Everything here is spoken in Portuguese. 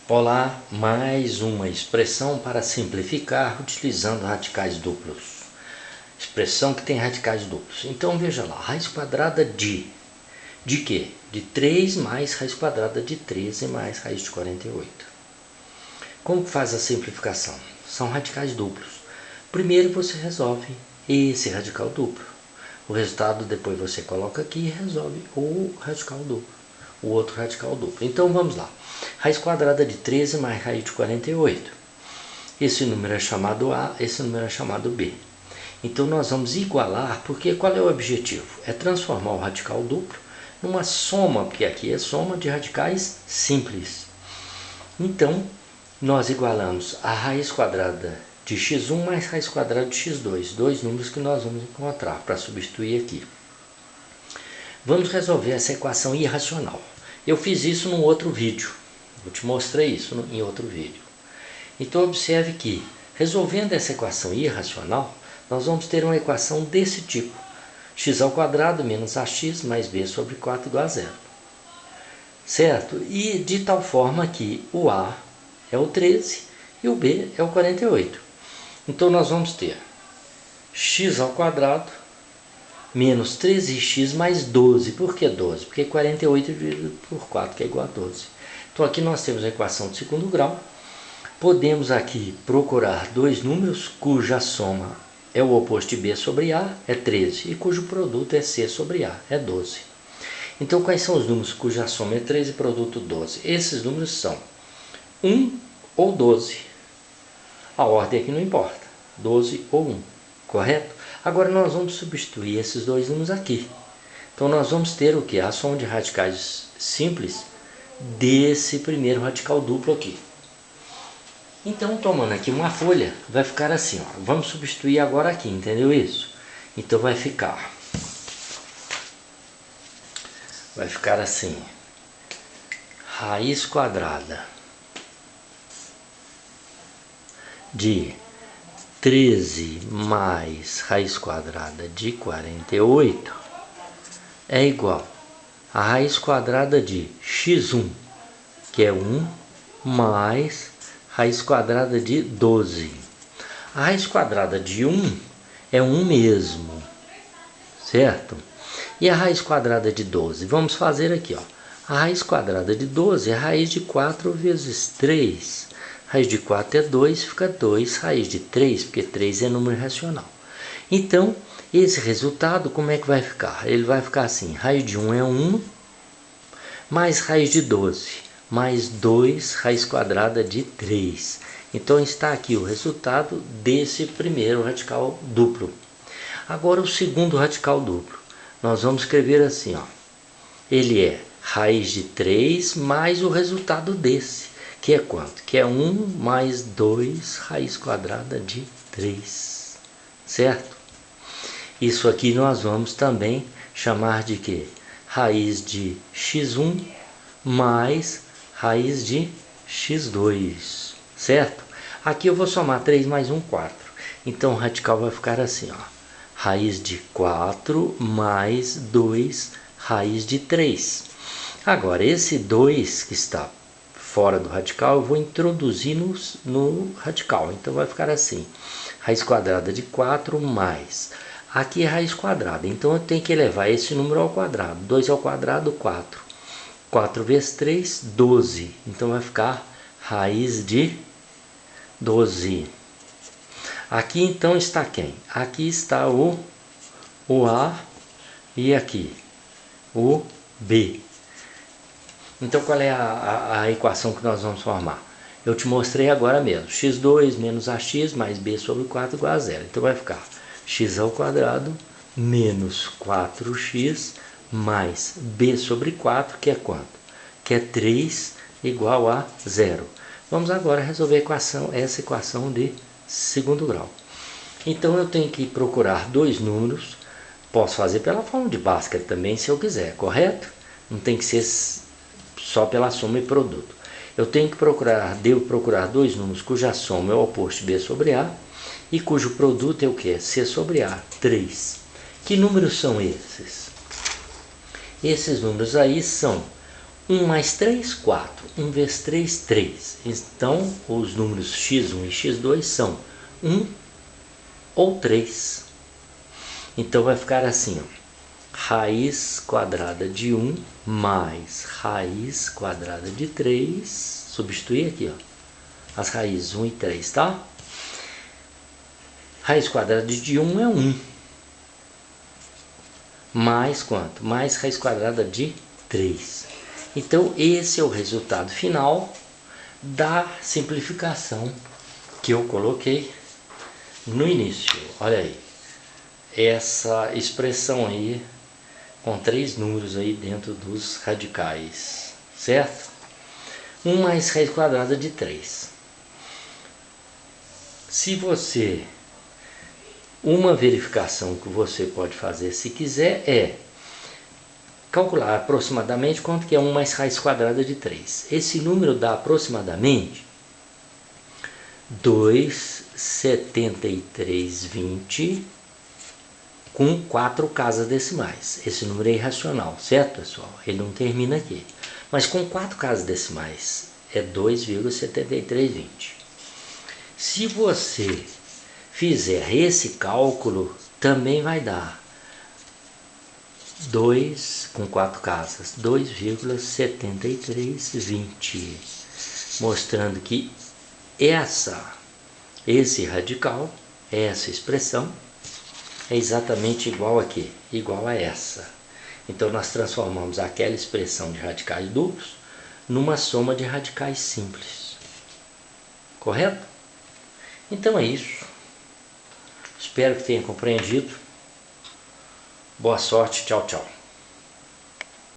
Olá, mais uma expressão para simplificar utilizando radicais duplos. Expressão que tem radicais duplos. Então veja lá, raiz quadrada de quê? De 3 mais raiz quadrada de 13 mais raiz de 48. Como que faz a simplificação? São radicais duplos. Primeiro você resolve esse radical duplo. O resultado depois você coloca aqui e resolve o radical duplo, o outro radical duplo. Então vamos lá. Raiz quadrada de 13 mais raiz de 48. Esse número é chamado A, esse número é chamado B. Então nós vamos igualar, porque qual é o objetivo? É transformar o radical duplo numa soma, porque aqui é soma de radicais simples. Então nós igualamos a raiz quadrada de x1 mais raiz quadrada de x2, dois números que nós vamos encontrar para substituir aqui. Vamos resolver essa equação irracional. Eu fiz isso num outro vídeo, eu te mostrei isso em outro vídeo. Então observe que, resolvendo essa equação irracional, nós vamos ter uma equação desse tipo: x ao quadrado menos ax mais b sobre 4 igual a zero. Certo? E de tal forma que o a é o 13 e o b é o 48. Então nós vamos ter x ao quadrado menos 13x mais 12. Por que 12? Porque 48 dividido por 4, que é igual a 12. Então aqui nós temos a equação de segundo grau. Podemos aqui procurar dois números cuja soma é o oposto de b sobre a, é 13, e cujo produto é c sobre a, é 12. Então quais são os números cuja soma é 13 e produto 12? Esses números são 1 ou 12. A ordem aqui não importa, 12 ou 1, correto? Agora nós vamos substituir esses dois números aqui. Então nós vamos ter o que? A soma de radicais simples desse primeiro radical duplo aqui. Então, tomando aqui uma folha, vai ficar assim, ó. Vamos substituir agora aqui, entendeu isso? Então vai ficar assim: raiz quadrada de 13 mais raiz quadrada de 48 é igual a raiz quadrada de x1, que é 1, mais raiz quadrada de 12. A raiz quadrada de 1 é 1 mesmo, certo? E a raiz quadrada de 12? Vamos fazer aqui, ó. A raiz quadrada de 12 é a raiz de 4 vezes 3. Raiz de 4 é 2, fica 2 raiz de 3, porque 3 é número racional. Então, esse resultado, como é que vai ficar? Ele vai ficar assim: raiz de 1 é 1, mais raiz de 12, mais 2 raiz quadrada de 3. Então está aqui o resultado desse primeiro radical duplo. Agora o segundo radical duplo. Nós vamos escrever assim, ó. Ele é raiz de 3 mais o resultado desse, que é quanto? Que é 1 mais 2 raiz quadrada de 3. Certo? Isso aqui nós vamos também chamar de quê? Raiz de x1 mais raiz de x2, certo? Aqui eu vou somar 3 mais 1, 4. Então o radical vai ficar assim, ó. Raiz de 4 mais 2 raiz de 3. Agora, esse 2 que está fora do radical, eu vou introduzir no radical. Então vai ficar assim: raiz quadrada de 4 mais... Aqui é raiz quadrada, então eu tenho que elevar esse número ao quadrado. 2 ao quadrado, 4. 4 vezes 3, 12. Então vai ficar raiz de 12. Aqui então está quem? Aqui está o A e aqui o B. Então qual é a equação que nós vamos formar? Eu te mostrei agora mesmo. x2 menos ax mais b sobre 4 igual a zero. Então vai ficar x ao quadrado menos 4x mais b sobre 4, que é quanto? Que é 3 igual a zero. Vamos agora resolver essa equação de segundo grau. Então eu tenho que procurar dois números. Posso fazer pela forma de Bhaskara também, se eu quiser, correto? Não tem que ser só pela soma e produto. Eu tenho que devo procurar dois números cuja soma é o oposto de b sobre a e cujo produto é o que? C sobre a, 3. Que números são esses? Esses números aí são 1 mais 3, 4. 1 vezes 3, 3. Então, os números x1 e x2 são 1 ou 3. Então, vai ficar assim, ó. Raiz quadrada de 1 mais raiz quadrada de 3. Substituir aqui, ó, as raízes 1 e 3, tá? Raiz quadrada de 1 é 1. Mais quanto? Mais raiz quadrada de 3. Então, esse é o resultado final da simplificação que eu coloquei no início. Olha aí, essa expressão aí com 3 números aí dentro dos radicais, certo? 1 mais raiz quadrada de 3. Se você... Uma verificação que você pode fazer se quiser é calcular aproximadamente quanto que é 1 mais raiz quadrada de 3. Esse número dá aproximadamente 2,7320 com 4 casas decimais. Esse número é irracional, certo, pessoal? Ele não termina aqui. Mas com 4 casas decimais é 2,7320. Se você fizer esse cálculo, também vai dar 2 com 4 casas, 2,7320, mostrando que esse radical, essa expressão, é exatamente igual aqui, igual a essa. Então, nós transformamos aquela expressão de radicais duplos numa soma de radicais simples. Correto? Então é isso. Espero que tenha compreendido. Boa sorte, tchau, tchau.